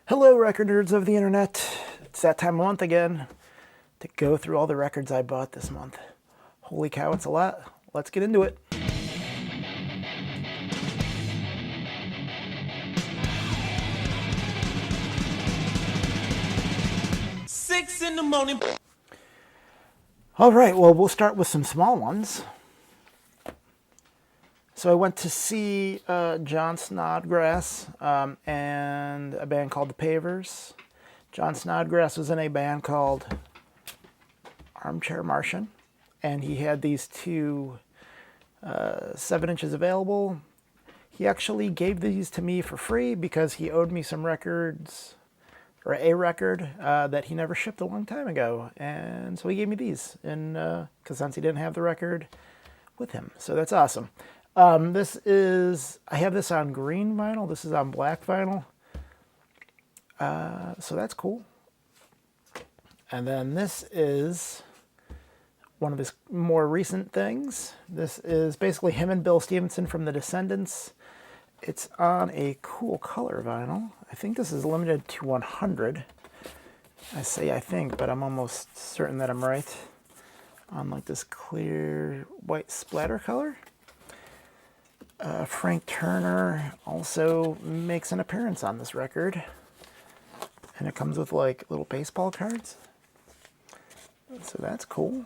Hello, record nerds of the internet. It's that time of month again to go through all the records I bought this month. Holy cow, it's a lot. Let's get into it. Six in the morning. All right, well, we'll start with some small ones. So I went to see John Snodgrass and a band called The Pavers. John Snodgrass was in a band called Armchair Martian, and he had these two 7 inches available. He actually gave these to me for free because he owed me some records, or a record that he never shipped a long time ago, and so he gave me these, and because since he didn't have the record with him, so that's awesome. I have this on green vinyl. This is on black vinyl, so that's cool. And then this is one of his more recent things. This is basically him and Bill Stevenson from The Descendants. It's on a cool color vinyl. I think this is limited to 100. I say I think, but I'm almost certain that I'm right. On like this clear white splatter color. Frank Turner also makes an appearance on this record. And it comes with like little baseball cards. So that's cool.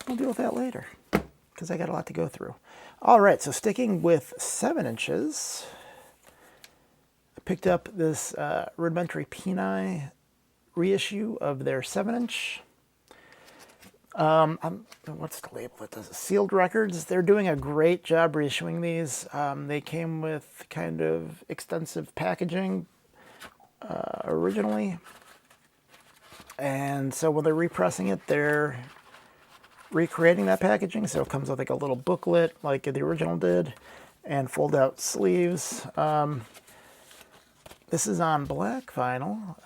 We'll deal with that later because I got a lot to go through. All right, so sticking with 7 inches, I picked up this Rudimentary Peni reissue of their 7 inch. What's the label that does it? Sealed Records. They're doing a great job reissuing these. They came with kind of extensive packaging originally. And so when they're repressing it, they're recreating that packaging. So it comes with like a little booklet like the original did and fold out sleeves. This is on black vinyl.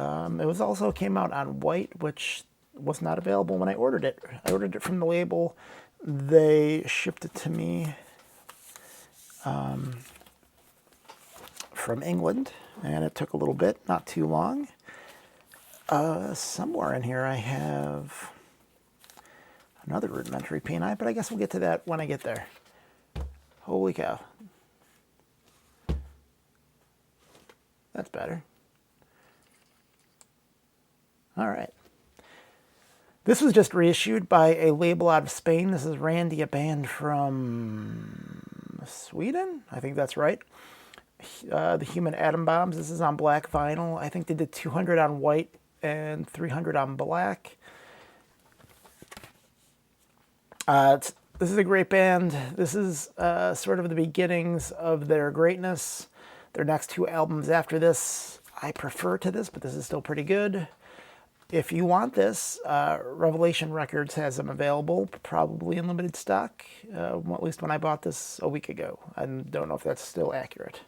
It was also came out on white, which was not available when I ordered it. I ordered it from the label. They shipped it to me from England, and it took a little bit, not too long. Somewhere in here I have another Rudimentary Peni, but I guess we'll get to that when I get there. Holy cow. That's better. All right. This was just reissued by a label out of Spain. This is Randy, a band from Sweden. I think that's right. The Human Atom Bombs. This is on black vinyl. I think they did 200 on white and 300 on black. This is a great band. This is sort of the beginnings of their greatness. Their next 2 albums after this, I prefer to this, but this is still pretty good. If you want this, Revelation Records has them available, probably in limited stock, at least when I bought this a week ago. I don't know if that's still accurate.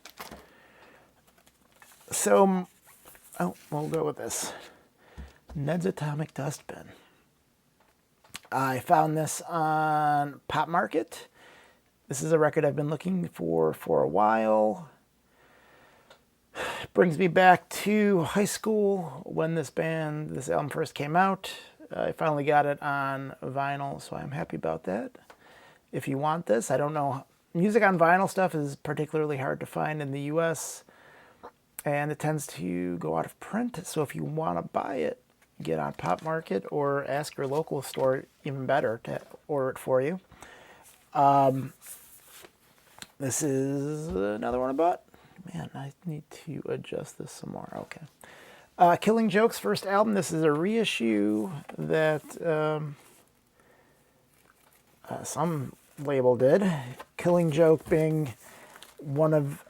So, we'll go with this. Ned's Atomic Dustbin. I found this on Pop Market. This is a record I've been looking for a while. Brings me back to high school when this album first came out. I finally got it on vinyl, so I'm happy about that. If you want this, I don't know. Music on vinyl stuff is particularly hard to find in the US, and it tends to go out of print. So if you want to buy it, get on Pop Market or ask your local store, even better, to order it for you. This is another one I bought. Man, I need to adjust this some more. Okay. Killing Joke's first album. This is a reissue that some label did. Killing Joke being one of,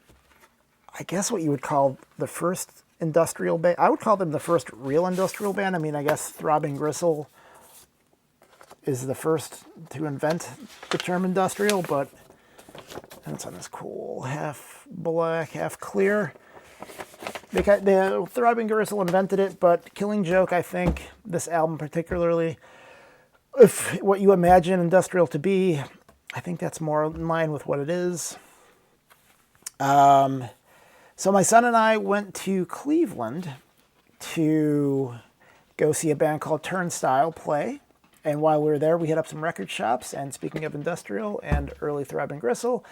I guess, what you would call the first industrial band. I would call them the first real industrial band. I mean, I guess Throbbing Gristle is the first to invent the term industrial, but and it's on this cool half black, half clear. The Throbbing Gristle invented it, but Killing Joke, I think, this album particularly, if what you imagine industrial to be, I think that's more in line with what it is. So my son and I went to Cleveland to go see a band called Turnstile play. And while we were there, we hit up some record shops. And speaking of industrial and early Throb and Gristle,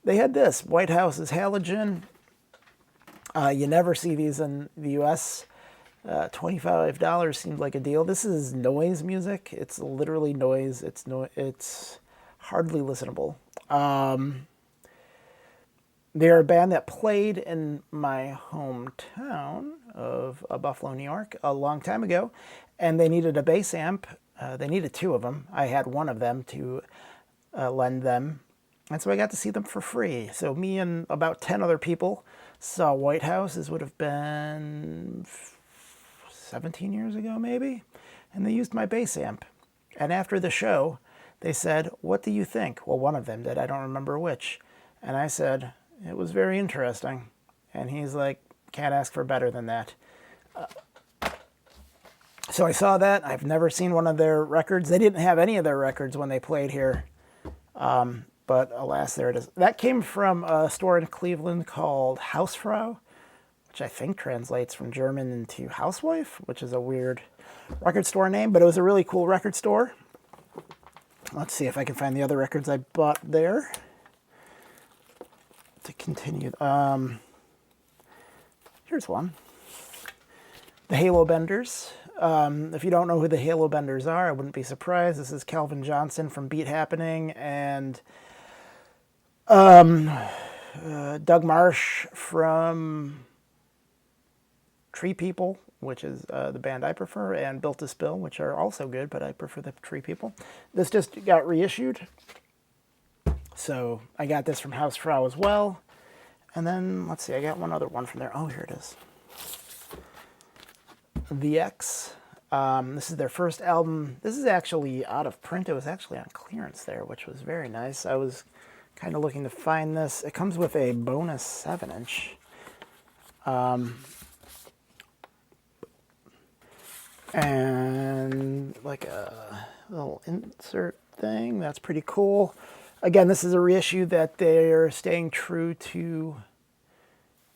they had this, White House's Halogen. You never see these in the U.S. $25 seemed like a deal. This is noise music. It's literally noise. It's hardly listenable. They're a band that played in my hometown of Buffalo, New York, a long time ago, and they needed a bass amp. They needed two of them. I had one of them to lend them, and so I got to see them for free. So me and about 10 other people saw White House. This would have been 17 years ago, maybe, and they used my bass amp. And after the show, they said, "What do you think?" Well, one of them did. I don't remember which. And I said, "It was very interesting." And he's like, "Can't ask for better than that." So I saw that. I've never seen one of their records. They didn't have any of their records when they played here. But alas, there it is. That came from a store in Cleveland called Hausfrau, which I think translates from German into housewife, which is a weird record store name, but it was a really cool record store. Let's see if I can find the other records I bought there. To continue, here's one. The Halo Benders. If you don't know who the Halo Benders are, I wouldn't be surprised. This is Calvin Johnson from Beat Happening and Doug Marsh from Tree People, which is the band I prefer, and Built to Spill, which are also good, but I prefer the Tree People. This just got reissued. So I got this from Hausfrau as well. And then, let's see, I got one other one from there. Oh, here it is. The X. This is their first album. This is actually out of print. It was actually on clearance there, which was very nice. I was kind of looking to find this. It comes with a bonus 7-inch. And like a little insert thing. That's pretty cool. Again, this is a reissue that they're staying true to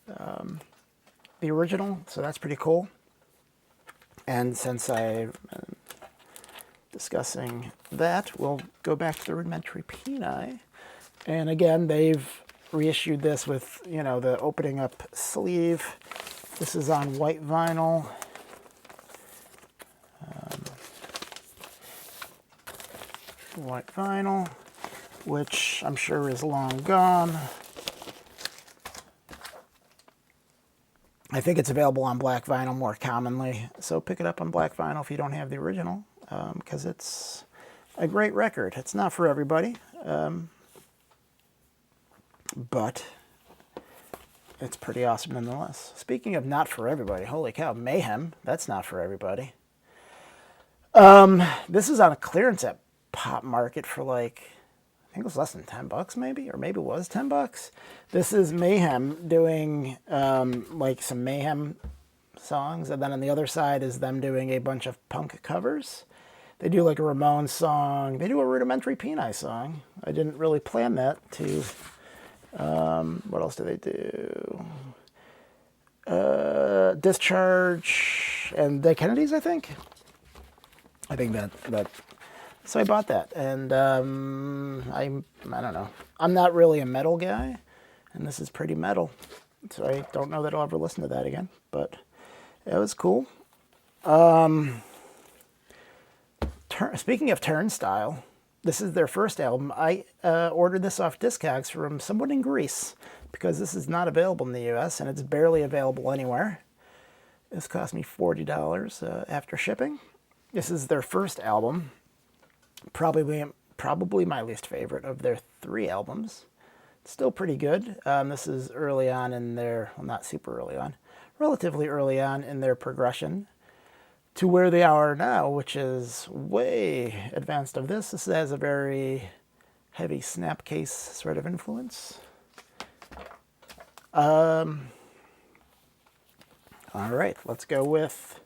the original, so that's pretty cool. And since I'm discussing that, we'll go back to the Rudimentary Peni. And again, they've reissued this with, you know, the opening up sleeve. This is on white vinyl. White vinyl, which I'm sure is long gone. I think it's available on black vinyl more commonly, so pick it up on black vinyl if you don't have the original, because it's a great record. It's not for everybody, but it's pretty awesome nonetheless. Speaking of not for everybody, holy cow, Mayhem, that's not for everybody. This is on a clearance at Pop Market for like, I think it was less than $10 maybe, or maybe it was $10. This is Mayhem doing like some Mayhem songs, and then on the other side is them doing a bunch of punk covers. They do like a Ramones song. They do a Rudimentary Peni song. I didn't really plan that to. What else do they do? Discharge and Dead Kennedys, I think. I think that. So I bought that, and I don't know. I'm not really a metal guy, and this is pretty metal, so I don't know that I'll ever listen to that again. But it was cool. Speaking of Turnstile, this is their first album. I ordered this off Discogs from someone in Greece because this is not available in the U.S. and it's barely available anywhere. This cost me $40 after shipping. This is their first album. Probably my least favorite of their 3 albums. It's still pretty good. This is early on in their, well, not super early on, relatively early on in their progression to where they are now, which is way advanced of this. This has a very heavy Snapcase sort of influence. All right, let's go with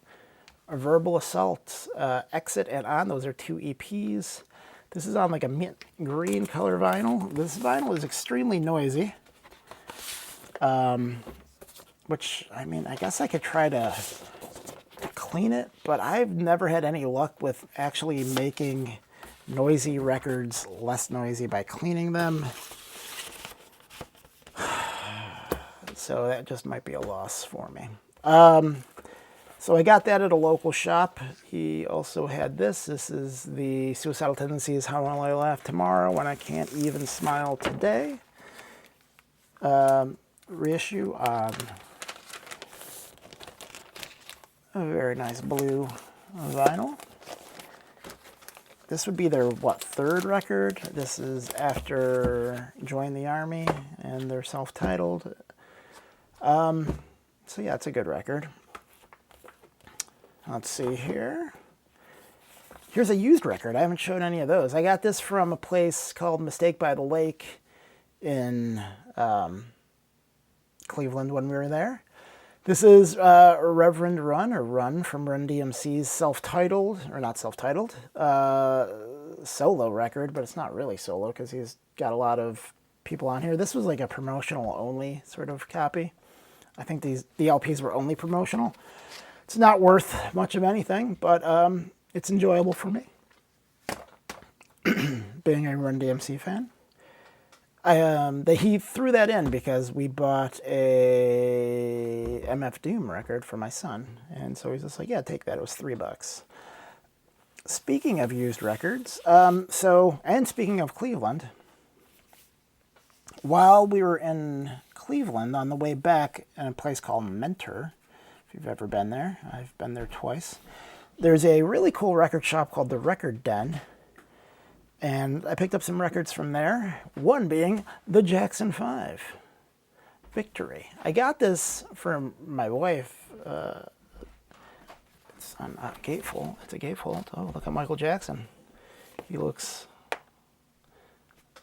Verbal Assault, Exit and On. Those are 2 EPs. This is on like a mint green color vinyl. This vinyl is extremely noisy. which, I mean, I guess I could try to clean it, but I've never had any luck with actually making noisy records less noisy by cleaning them. So that just might be a loss for me. So I got that at a local shop. He also had this. This is the Suicidal Tendencies, How Will I Laugh Tomorrow When I Can't Even Smile Today. Reissue on a very nice blue vinyl. This would be their, what, third record? This is after Join the Army, and they're self-titled. So yeah, it's a good record. Let's see here. Here's a used record. I haven't shown any of those. I got this from a place called Mistake by the Lake in Cleveland when we were there. This is Reverend Run, or Run, from Run DMC's self-titled, or not self-titled, solo record, but it's not really solo because he's got a lot of people on here. This was like a promotional only sort of copy. I think the LPs were only promotional. It's not worth much of anything, but it's enjoyable for me, being a Run DMC fan. He threw that in because we bought a MF Doom record for my son, and so he's just like, yeah, take that. It was $3. Speaking of used records, and speaking of Cleveland, while we were in Cleveland on the way back in a place called Mentor, if you've ever been there, I've been there twice. There's a really cool record shop called the Record Den, and I picked up some records from there, one being the Jackson 5, Victory. I got this from my wife. It's on a gatefold. It's a gatefold. Oh, look at Michael Jackson. He looks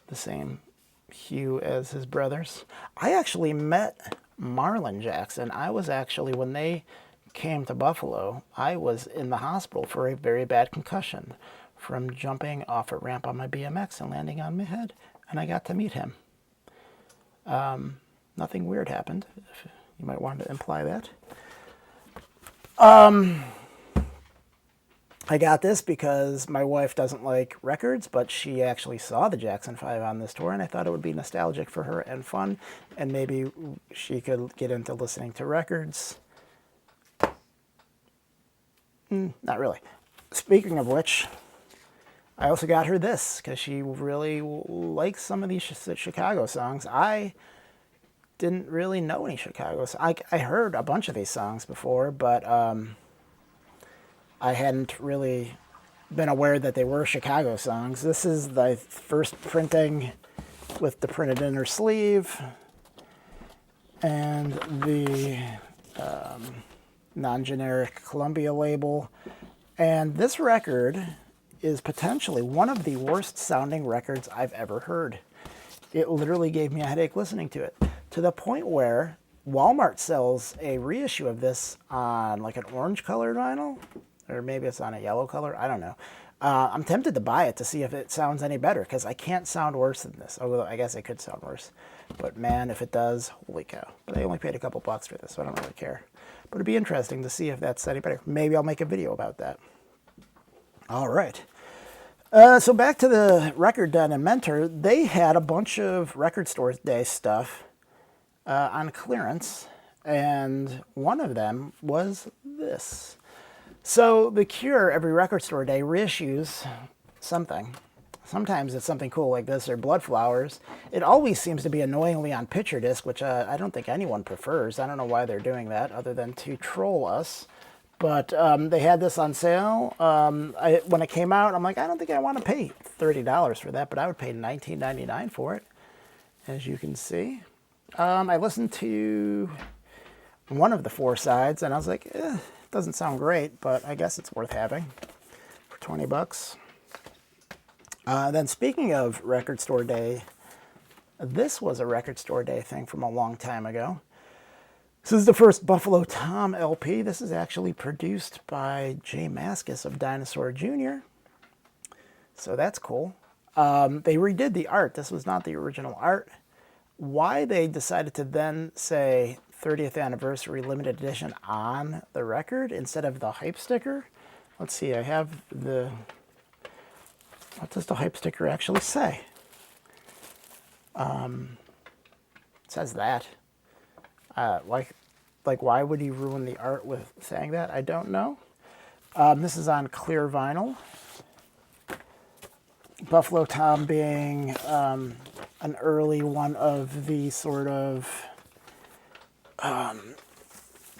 the same hue as his brothers. I actually met Marlon Jackson. I was actually, when they came to Buffalo, I was in the hospital for a very bad concussion from jumping off a ramp on my BMX and landing on my head, and I got to meet him. Nothing weird happened. You might want to imply that. I got this because my wife doesn't like records, but she actually saw the Jackson 5 on this tour, and I thought it would be nostalgic for her and fun, and maybe she could get into listening to records. Not really. Speaking of which, I also got her this because she really likes some of these Chicago songs. I didn't really know any Chicago songs. I heard a bunch of these songs before, but I hadn't really been aware that they were Chicago songs. This is the first printing with the printed inner sleeve and the non-generic Columbia label. And this record is potentially one of the worst sounding records I've ever heard. It literally gave me a headache listening to it, to the point where Walmart sells a reissue of this on like an orange colored vinyl, or maybe it's on a yellow color, I don't know. I'm tempted to buy it to see if it sounds any better, because I can't sound worse than this, although I guess it could sound worse. But man, if it does, holy cow. But I only paid a couple bucks for this, so I don't really care. But it'd be interesting to see if that's any better. Maybe I'll make a video about that. All right. So back to the Record Den and Mentor, they had a bunch of Record Store Day stuff on clearance, and one of them was this. So The Cure, every Record Store Day, reissues something. Sometimes it's something cool like this, or Blood Flowers. It always seems to be annoyingly on picture disc, which I don't think anyone prefers. I don't know why they're doing that, other than to troll us. But they had this on sale. When it came out, I'm like, I don't think I want to pay $30 for that, but I would pay $19.99 for it, as you can see. I listened to one of the four sides, and I was like, it doesn't sound great, but I guess it's worth having for 20 bucks. Then speaking of Record Store Day, this was a Record Store Day thing from a long time ago. This is the first Buffalo Tom LP. This is actually produced by Jay Mascis of Dinosaur Jr. So that's cool. They redid the art. This was not the original art. Why they decided to then say 30th anniversary limited edition on the record instead of the hype sticker. Let's see, I have the... What does the hype sticker actually say? It says that. Like, why would he ruin the art with saying that? I don't know. This is on clear vinyl. Buffalo Tom being an early one of the sort of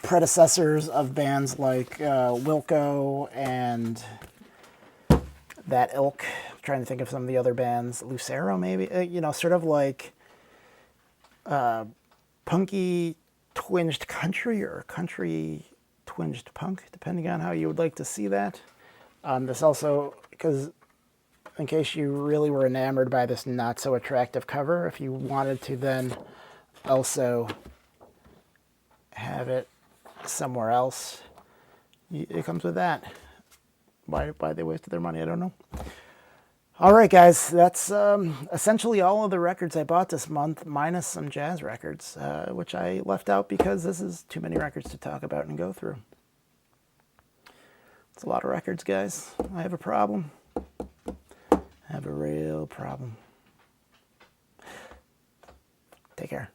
predecessors of bands like Wilco and that ilk. I'm trying to think of some of the other bands. Lucero, maybe? You know, sort of like punky twinged country or country twinged punk, depending on how you would like to see that. This also, because in case you really were enamored by this not so attractive cover, if you wanted to then also have it somewhere else, it comes with that. Why they wasted their money, I don't know. All right, guys, that's essentially all of the records I bought this month, minus some jazz records, which I left out because this is too many records to talk about and go through. It's a lot of records, guys. I have a problem. I have a real problem. Take care.